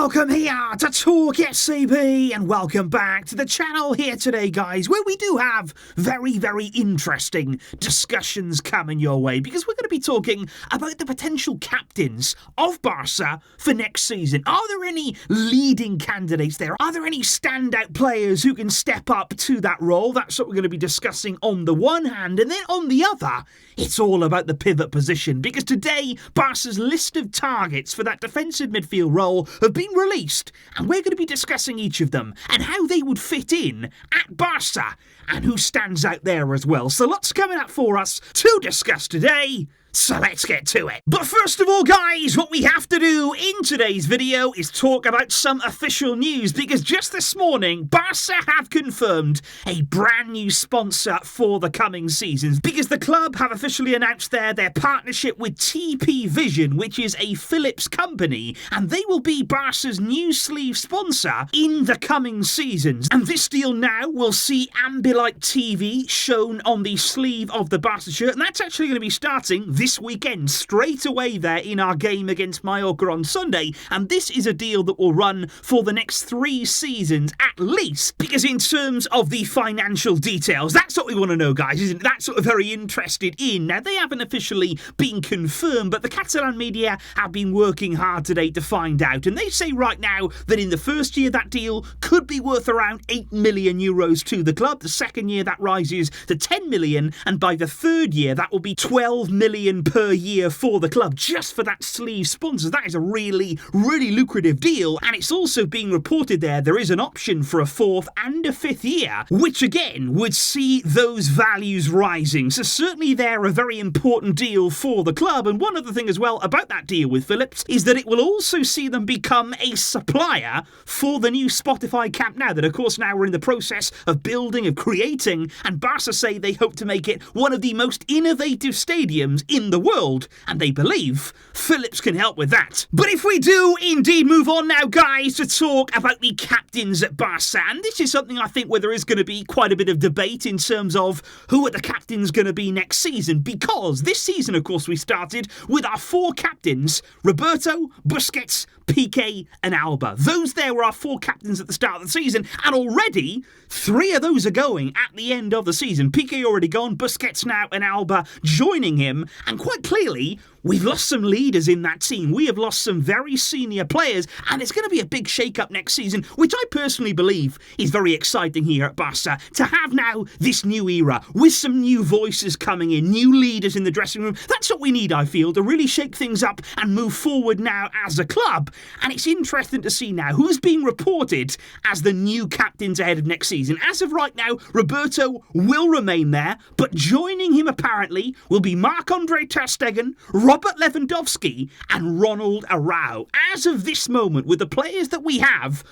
Welcome here to TalkFCB and welcome back to the channel here today, guys, where we do have very, very interesting discussions coming your way because we're going to be talking about the potential captains of Barca for next season. Are there any leading candidates there? Are there any standout players who can step up to that role? That's what we're going to be discussing on the one hand, and then on the other, it's all about the pivot position because today, Barca's list of targets for that defensive midfield role have been released, and we're going to be discussing each of them and how they would fit in at Barca and who stands out there as well. So lots coming up for us to discuss today. So let's get to it. But first of all, guys, what we have to do in today's video is talk about some official news because just this morning, Barca have confirmed a brand new sponsor for the coming seasons because the club have officially announced their partnership with TP Vision, which is a Philips company, and they will be Barca's new sleeve sponsor in the coming seasons. And this deal now will see Ambilight TV shown on the sleeve of the Barca shirt, and that's actually going to be starting this weekend, straight away there in our game against Mallorca on Sunday, and this is a deal that will run for the next 3 seasons at least, because in terms of the financial details, that's what we want to know, guys, isn't it? That's what we're very interested in. Now, they haven't officially been confirmed, but the Catalan media have been working hard today to find out, and they say right now that in the first year that deal could be worth around 8 million euros to the club. The second year that rises to 10 million, and by the third year that will be 12 million per year for the club, just for that sleeve sponsor. That is a really, really lucrative deal, and it's also being reported there is an option for a 4th and a 5th year, which again would see those values rising. So certainly they're a very important deal for the club, and one other thing as well about that deal with Philips is that it will also see them become a supplier for the new Spotify Camp Nou that of course now we're in the process of building, of creating, and Barca say they hope to make it one of the most innovative stadiums in the world, and they believe Philips can help with that. But if we do indeed move on now, guys, to talk about the captains at Barca, and this is something I think where there is going to be quite a bit of debate in terms of who are the captains going to be next season, because this season, of course, we started with our 4 captains, Roberto, Busquets, Piqué and Alba. Those there were our 4 captains at the start of the season, and already 3 of those are going at the end of the season. Piqué already gone, Busquets now and Alba joining him, and quite clearly we've lost some leaders in that team. We have lost some very senior players, and it's going to be a big shake-up next season, which I personally believe is very exciting here at Barca, to have now this new era with some new voices coming in, new leaders in the dressing room. That's what we need, I feel, to really shake things up and move forward now as a club. And it's interesting to see now who's being reported as the new captains ahead of next season. As of right now, Roberto will remain there, but joining him apparently will be Marc-Andre ter Stegen, Robert Lewandowski and Ronald Araujo. As of this moment, with the players that we have,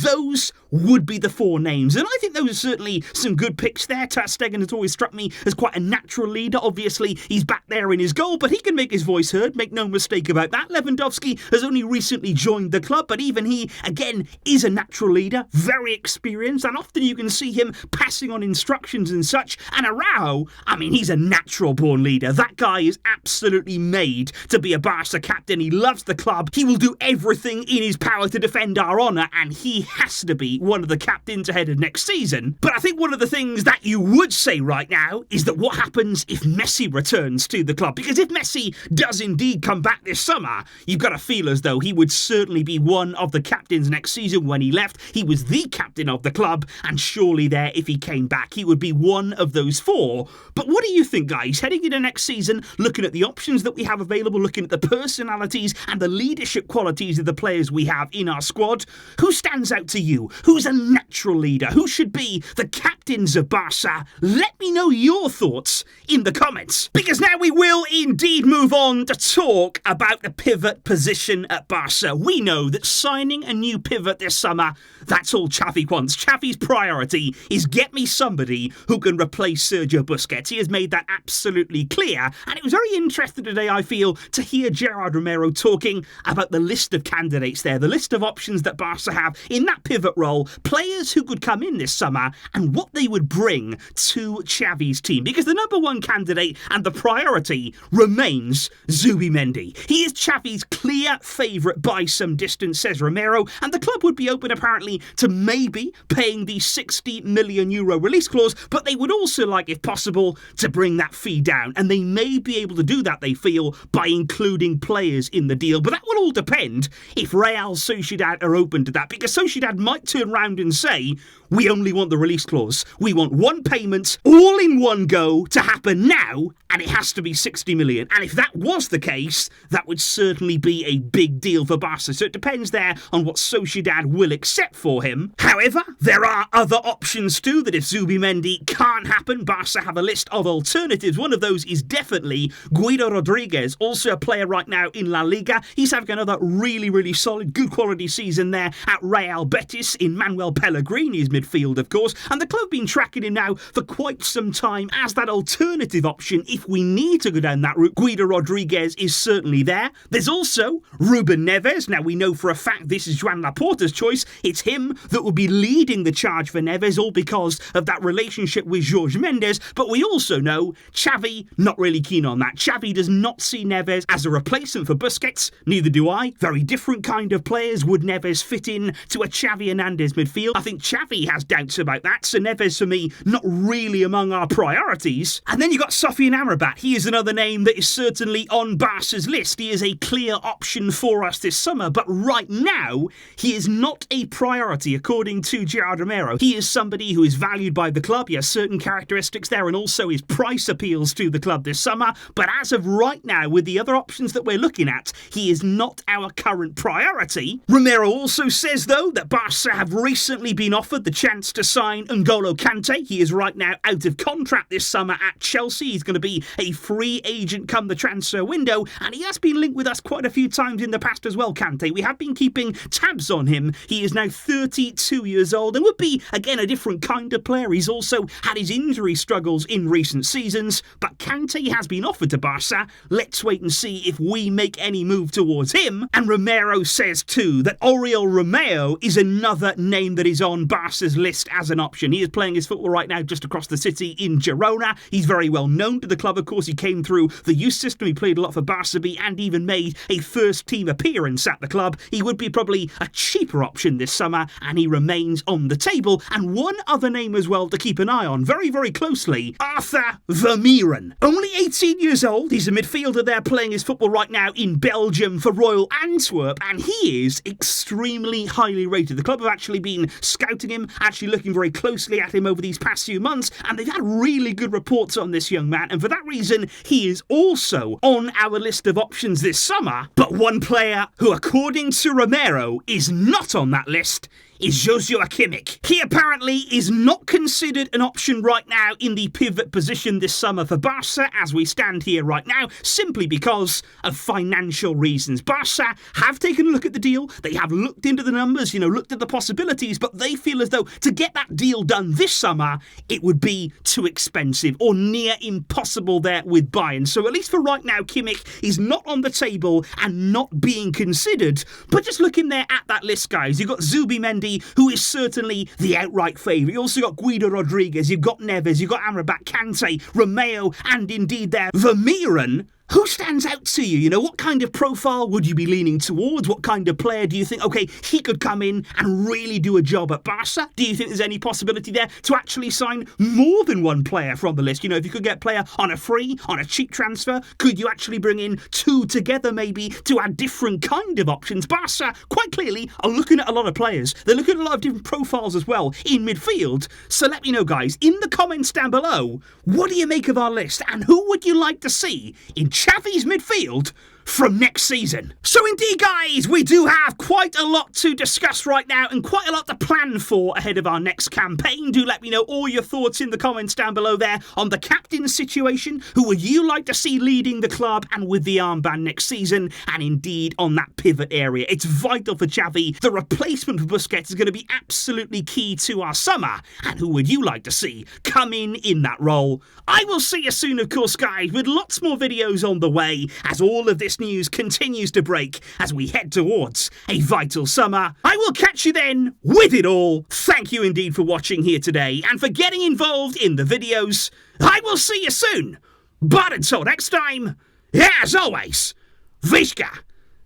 those would be the 4 names. And I think those are certainly some good picks there. Ter Stegen has always struck me as quite a natural leader. Obviously, he's back there in his goal, but he can make his voice heard, make no mistake about that. Lewandowski has only recently joined the club, but even he, again, is a natural leader, very experienced, and often you can see him passing on instructions and such. And Araujo, I mean, he's a natural-born leader. That guy is absolutely made to be a Barca captain. He loves the club. He will do everything in his power to defend our honour, and he has to be one of the captains ahead of next season. But I think one of the things that you would say right now is that what happens if Messi returns to the club? Because if Messi does indeed come back this summer, you've got to feel as though he would certainly be one of the captains next season. When he left, he was the captain of the club, and surely there, if he came back, he would be one of those 4. But what do you think, guys, heading into next season, looking at the options that we have available, looking at the personalities and the leadership qualities of the players we have in our squad, who stands out to you? Who's a natural leader? Who should be the captains of Barca? Let me know your thoughts in the comments, because now we will indeed move on to talk about the pivot position at Barca. We know that signing a new pivot this summer, that's all Xavi wants. Xavi's priority is get me somebody who can replace Sergio Busquets. He has made that absolutely clear, and it was very interesting today, I feel, feel to hear Gerard Romero talking about the list of candidates there, the list of options that Barca have in that pivot role, players who could come in this summer and what they would bring to Xavi's team. Because the number one candidate and the priority remains Zubimendi. He is Xavi's clear favourite by some distance, says Romero, and the club would be open apparently to maybe paying the €60 million release clause, but they would also like, if possible, to bring that fee down. And they may be able to do that, they feel, by including players in the deal. But that will all depend if Real Sociedad are open to that, because Sociedad might turn round and say, we only want the release clause. We want one payment, all in one go, to happen now, and it has to be 60 million. And if that was the case, that would certainly be a big deal for Barca. So it depends there on what Sociedad will accept for him. However, there are other options too, that if Zubimendi can't happen, Barca have a list of alternatives. One of those is definitely Guido Rodriguez, also a player right now in La Liga. He's having another really solid, good quality season there at Real Betis in Manuel Pellegrini's midfield, of course. And the club have been tracking him now for quite some time as that alternative option if we need to go down that route. Guido Rodriguez is certainly there. There's also Ruben Neves. Now, we know for a fact this is Joan Laporta's choice. It's him that will be leading the charge for Neves, all because of that relationship with Jorge Mendes. But we also know Xavi not really keen on that. Xavi does not see Neves as a replacement for Busquets. Neither do I. Very different kind of players. Would Neves fit in to a Xavi Hernandez midfield? I think Xavi has doubts about that. So Neves, for me, not really among our priorities. And then you got Sofian Amrabat. He is another name that is certainly on Barca's list. He is a clear option for us this summer. But right now, he is not a priority, according to Gerard Romero. He is somebody who is valued by the club. He has certain characteristics there, and also his price appeals to the club this summer. But as of right now, with the other options that we're looking at, he is not our current priority. Romero also says, though, that Barca have recently been offered the chance to sign N'Golo Kante. He is right now out of contract this summer at Chelsea. He's going to be a free agent come the transfer window, and he has been linked with us quite a few times in the past as well, Kante. We have been keeping tabs on him. He is now 32 years old and would be, again, a different kind of player. He's also had his injury struggles in recent seasons, but Kante has been offered to Barca. Let's wait and see if we make any move towards him. And Romero says too that Oriol Romeo is another name that is on Barca's list as an option. He is playing his football right now just across the city in Girona. He's very well known to the club, of course. He came through the youth system. He played a lot for Barca B and even made a first team appearance at the club. He would be probably a cheaper option this summer, and he remains on the table. And one other name as well to keep an eye on very closely, Arthur Vermeeren. Only 18 years old. He's a midfielder there playing his football right now in Belgium for Royal Antwerp, and he is extremely highly rated. The club have actually been scouting him, actually looking very closely at him over these past few months, and they've had really good reports on this young man, and for that reason, he is also on our list of options this summer. But one player who, according to Romero, is not on that list is Joshua Kimmich. He apparently is not considered an option right now in the pivot position this summer for Barca as we stand here right now, simply because of financial reasons. Barca have taken a look at the deal, they have looked into the numbers, looked at the possibilities, but they feel as though to get that deal done this summer, it would be too expensive or near impossible there with Bayern. So at least for right now, Kimmich is not on the table and not being considered. But just looking there at that list, guys, you've got Zubimendi, who is certainly the outright favourite. You also got Guido Rodriguez, you've got Neves, you've got Amrabat, Kante, Romeo, and indeed there, Vermeeren. Who stands out to you? What kind of profile would you be leaning towards? What kind of player do you think, okay, he could come in and really do a job at Barca? Do you think there's any possibility there to actually sign more than one player from the list? If you could get a player on a free, on a cheap transfer, could you actually bring in two together maybe to add different kind of options? Barca, quite clearly, are looking at a lot of players. They're looking at a lot of different profiles as well in midfield. So let me know, guys, in the comments down below, what do you make of our list? And who would you like to see in Xavi's midfield from next season. So indeed, guys, we do have quite a lot to discuss right now and quite a lot to plan for ahead of our next campaign. Do let me know all your thoughts in the comments down below there on the captain situation. Who would you like to see leading the club and with the armband next season? And indeed, on that pivot area, it's vital for Xavi. The replacement for Busquets is going to be absolutely key to our summer. And who would you like to see come in that role? I will see you soon, of course, guys, with lots more videos on the way as all of this news continues to break as we head towards a vital summer. I will catch you then with it all. Thank you indeed for watching here today and for getting involved in the videos. I will see you soon. But until next time, as always, Visca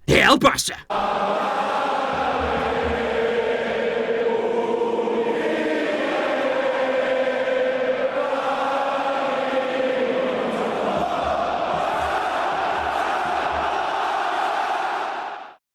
El Barça.